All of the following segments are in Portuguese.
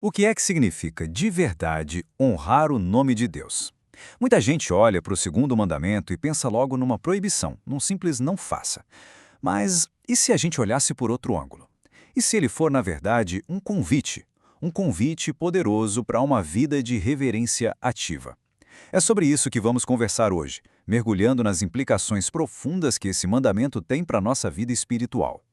O que é que significa, de verdade, honrar o nome de Deus? Muita gente olha para o segundo mandamento e pensa logo numa proibição, num simples não faça. Mas e se a gente olhasse por outro ângulo? E se ele for, na verdade, um convite? Um convite poderoso para uma vida de reverência ativa. É sobre isso que vamos conversar hoje, mergulhando nas implicações profundas que esse mandamento tem para a nossa vida espiritual.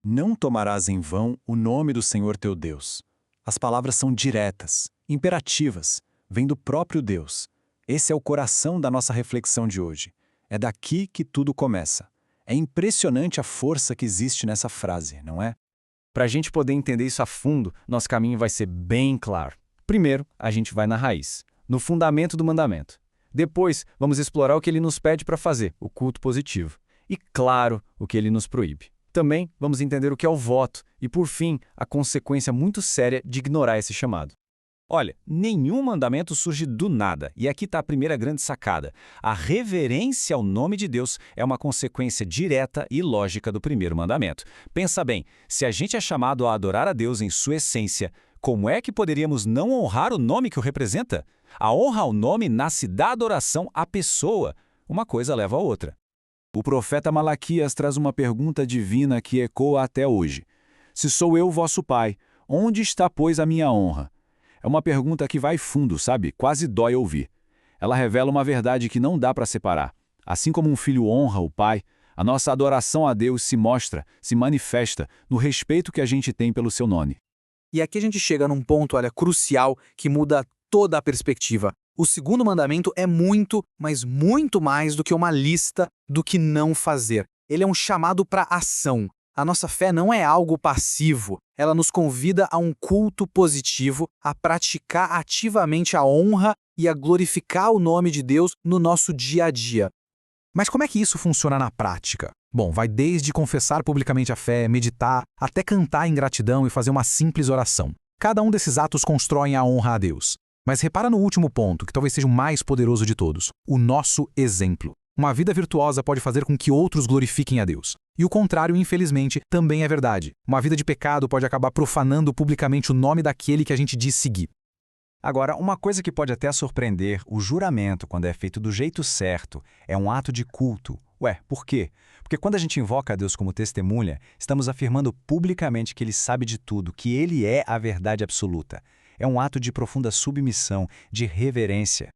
Não tomarás em vão o nome do Senhor teu Deus. As palavras são diretas, imperativas, vêm do próprio Deus. Esse é o coração da nossa reflexão de hoje. É daqui que tudo começa. É impressionante a força que existe nessa frase, não é? Para a gente poder entender isso a fundo, nosso caminho vai ser bem claro. Primeiro, a gente vai na raiz, no fundamento do mandamento. Depois, vamos explorar o que ele nos pede para fazer, o culto positivo. E, claro, o que ele nos proíbe. Também vamos entender o que é o voto e, por fim, a consequência muito séria de ignorar esse chamado. Olha, nenhum mandamento surge do nada, e aqui está a primeira grande sacada. A reverência ao nome de Deus é uma consequência direta e lógica do primeiro mandamento. Pensa bem, se a gente é chamado a adorar a Deus em sua essência, como é que poderíamos não honrar o nome que o representa? A honra ao nome nasce da adoração à pessoa. Uma coisa leva a outra. O profeta Malaquias traz uma pergunta divina que ecoa até hoje. Se sou eu vosso pai, onde está, pois, a minha honra? É uma pergunta que vai fundo, sabe? Quase dói ouvir. Ela revela uma verdade que não dá para separar. Assim como um filho honra o pai, a nossa adoração a Deus se mostra, se manifesta no respeito que a gente tem pelo seu nome. E aqui a gente chega num ponto, crucial, que muda toda a perspectiva. O segundo mandamento é muito, mas muito mais do que uma lista do que não fazer. Ele é um chamado para ação. A nossa fé não é algo passivo. Ela nos convida a um culto positivo, a praticar ativamente a honra e a glorificar o nome de Deus no nosso dia a dia. Mas como é que isso funciona na prática? Bom, vai desde confessar publicamente a fé, meditar, até cantar em gratidão e fazer uma simples oração. Cada um desses atos constroem a honra a Deus. Mas repara no último ponto, que talvez seja o mais poderoso de todos: o nosso exemplo. Uma vida virtuosa pode fazer com que outros glorifiquem a Deus. E o contrário, infelizmente, também é verdade. Uma vida de pecado pode acabar profanando publicamente o nome daquele que a gente diz seguir. Agora, uma coisa que pode até surpreender, o juramento, quando é feito do jeito certo, é um ato de culto. Ué, por quê? Porque quando a gente invoca a Deus como testemunha, estamos afirmando publicamente que Ele sabe de tudo, que Ele é a verdade absoluta. É um ato de profunda submissão, de reverência.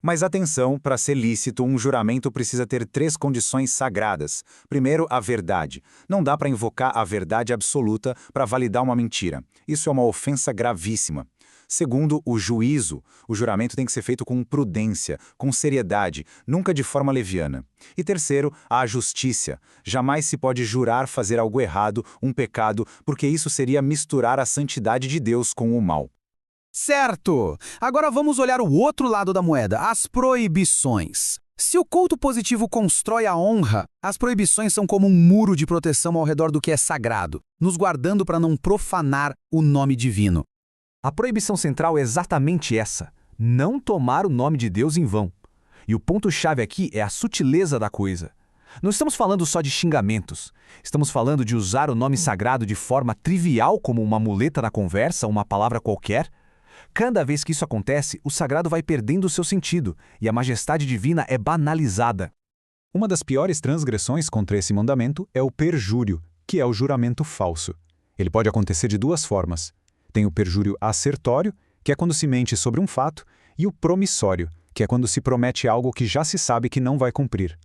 Mas atenção, para ser lícito, um juramento precisa ter 3 condições sagradas. Primeiro, a verdade. Não dá para invocar a verdade absoluta para validar uma mentira. Isso é uma ofensa gravíssima. Segundo, o juízo. O juramento tem que ser feito com prudência, com seriedade, nunca de forma leviana. E terceiro, a justiça. Jamais se pode jurar fazer algo errado, um pecado, porque isso seria misturar a santidade de Deus com o mal. Certo! Agora vamos olhar o outro lado da moeda, as proibições. Se o culto positivo constrói a honra, as proibições são como um muro de proteção ao redor do que é sagrado, nos guardando para não profanar o nome divino. A proibição central é exatamente essa: não tomar o nome de Deus em vão. E o ponto-chave aqui é a sutileza da coisa. Não estamos falando só de xingamentos. Estamos falando de usar o nome sagrado de forma trivial, como uma muleta na conversa, uma palavra qualquer. Cada vez que isso acontece, o sagrado vai perdendo o seu sentido e a majestade divina é banalizada. Uma das piores transgressões contra esse mandamento é o perjúrio, que é o juramento falso. Ele pode acontecer de 2 formas. Tem o perjúrio assertório, que é quando se mente sobre um fato, e o promissório, que é quando se promete algo que já se sabe que não vai cumprir.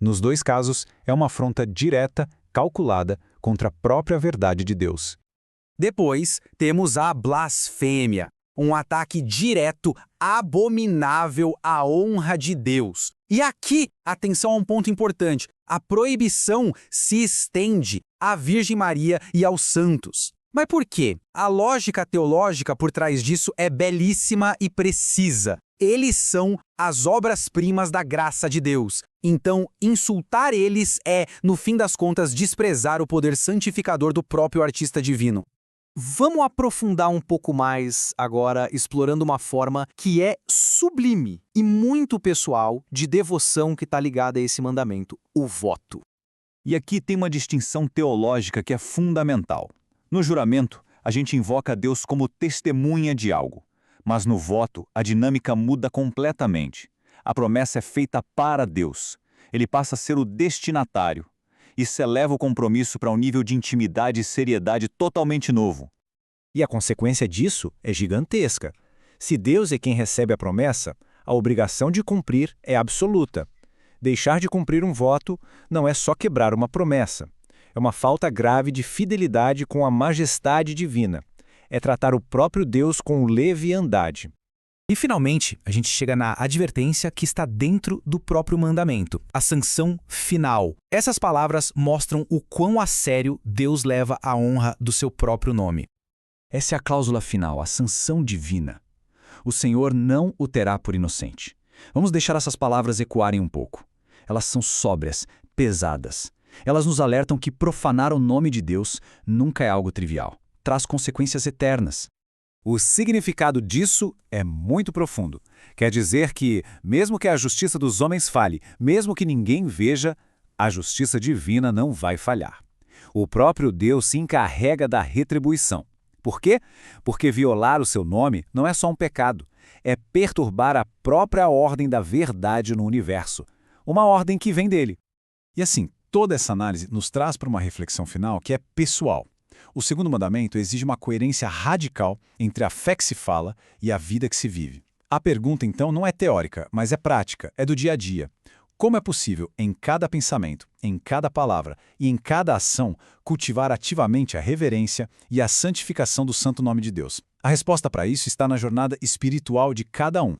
Nos 2 casos, é uma afronta direta, calculada, contra a própria verdade de Deus. Depois, temos a blasfêmia, um ataque direto, abominável à honra de Deus. E aqui, atenção a um ponto importante: a proibição se estende à Virgem Maria e aos santos. Mas por quê? A lógica teológica por trás disso é belíssima e precisa. Eles são as obras-primas da graça de Deus. Então, insultar eles é, no fim das contas, desprezar o poder santificador do próprio artista divino. Vamos aprofundar um pouco mais agora, explorando uma forma que é sublime e muito pessoal de devoção que está ligada a esse mandamento: o voto. E aqui tem uma distinção teológica que é fundamental. No juramento, a gente invoca a Deus como testemunha de algo. Mas no voto, a dinâmica muda completamente. A promessa é feita para Deus. Ele passa a ser o destinatário. Isso eleva o compromisso para um nível de intimidade e seriedade totalmente novo. E a consequência disso é gigantesca. Se Deus é quem recebe a promessa, a obrigação de cumprir é absoluta. Deixar de cumprir um voto não é só quebrar uma promessa. É uma falta grave de fidelidade com a majestade divina. É tratar o próprio Deus com leviandade. E finalmente, a gente chega na advertência que está dentro do próprio mandamento, a sanção final. Essas palavras mostram o quão a sério Deus leva a honra do seu próprio nome. Essa é a cláusula final, a sanção divina. O Senhor não o terá por inocente. Vamos deixar essas palavras ecoarem um pouco. Elas são sóbrias, pesadas. Elas nos alertam que profanar o nome de Deus nunca é algo trivial. Traz consequências eternas. O significado disso é muito profundo. Quer dizer que, mesmo que a justiça dos homens falhe, mesmo que ninguém veja, a justiça divina não vai falhar. O próprio Deus se encarrega da retribuição. Por quê? Porque violar o seu nome não é só um pecado, é perturbar a própria ordem da verdade no universo, uma ordem que vem dele. E assim, toda essa análise nos traz para uma reflexão final que é pessoal. O segundo mandamento exige uma coerência radical entre a fé que se fala e a vida que se vive. A pergunta, então, não é teórica, mas é prática, é do dia a dia. Como é possível, em cada pensamento, em cada palavra e em cada ação, cultivar ativamente a reverência e a santificação do santo nome de Deus? A resposta para isso está na jornada espiritual de cada um.